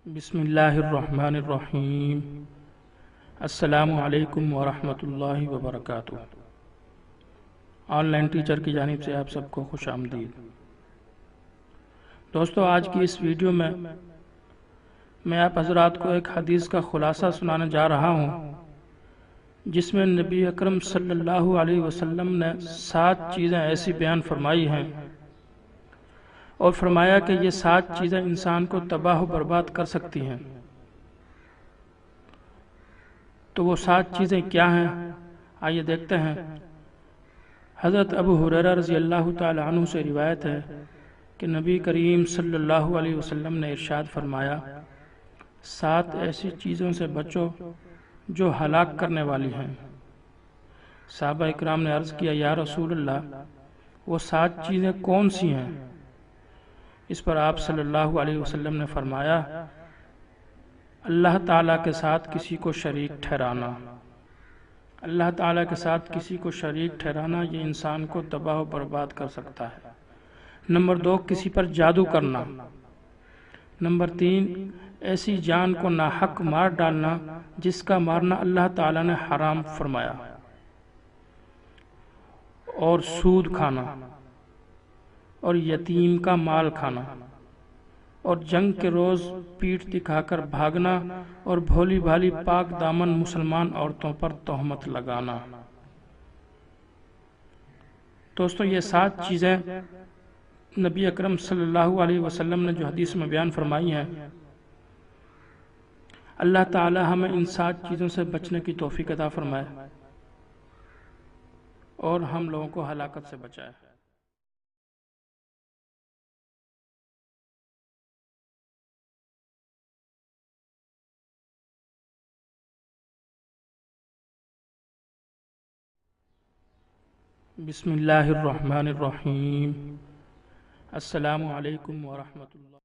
بسم اللہ الرحمن الرحیم۔ السلام علیکم ورحمۃ اللہ وبرکاتہ۔ آن لائن ٹیچر کی جانب سے آپ سب کو خوش آمدید۔ دوستو، آج کی اس ویڈیو میں آپ حضرات کو ایک حدیث کا خلاصہ سنانے جا رہا ہوں، جس میں نبی اکرم صلی اللہ علیہ وسلم نے 7 چیزیں ایسی بیان فرمائی ہیں اور فرمایا کہ یہ 7 چیزیں انسان کو تباہ و برباد کر سکتی ہیں۔ تو وہ 7 چیزیں کیا ہیں، آئیے دیکھتے ہیں۔ حضرت ابو ہریرہ رضی اللہ تعالی عنہ سے روایت ہے کہ نبی کریم صلی اللہ علیہ وسلم نے ارشاد فرمایا، 7 ایسی چیزوں سے بچو جو ہلاک کرنے والی ہیں۔ صحابہ اکرام نے عرض کیا، یا رسول اللہ، وہ 7 چیزیں کون سی ہیں؟ اس پر آپ صلی اللہ علیہ وسلم نے فرمایا، اللہ تعالیٰ کے ساتھ کسی کو شریک ٹھہرانا۔ اللہ تعالیٰ کے ساتھ کسی کو شریک ٹھہرانا یہ انسان کو تباہ و برباد کر سکتا ہے۔ نمبر 2، کسی پر جادو کرنا۔ نمبر 3، ایسی جان کو ناحق مار ڈالنا جس کا مارنا اللہ تعالیٰ نے حرام فرمایا۔ اور سود کھانا، اور یتیم کا مال کھانا، اور جنگ کے روز پیٹھ دکھا کر بھاگنا، اور بھولی بھالی پاک دامن مسلمان عورتوں پر تہمت لگانا۔ دوستو، یہ 7 چیزیں نبی اکرم صلی اللہ علیہ وسلم نے جو حدیث میں بیان فرمائی ہیں، اللہ تعالی ہمیں ان 7 چیزوں سے بچنے کی توفیق عطا فرمائے اور ہم لوگوں کو ہلاکت سے بچائے۔ بسم اللہ الرحمن الرحیم۔ السلام علیکم ورحمۃ اللہ۔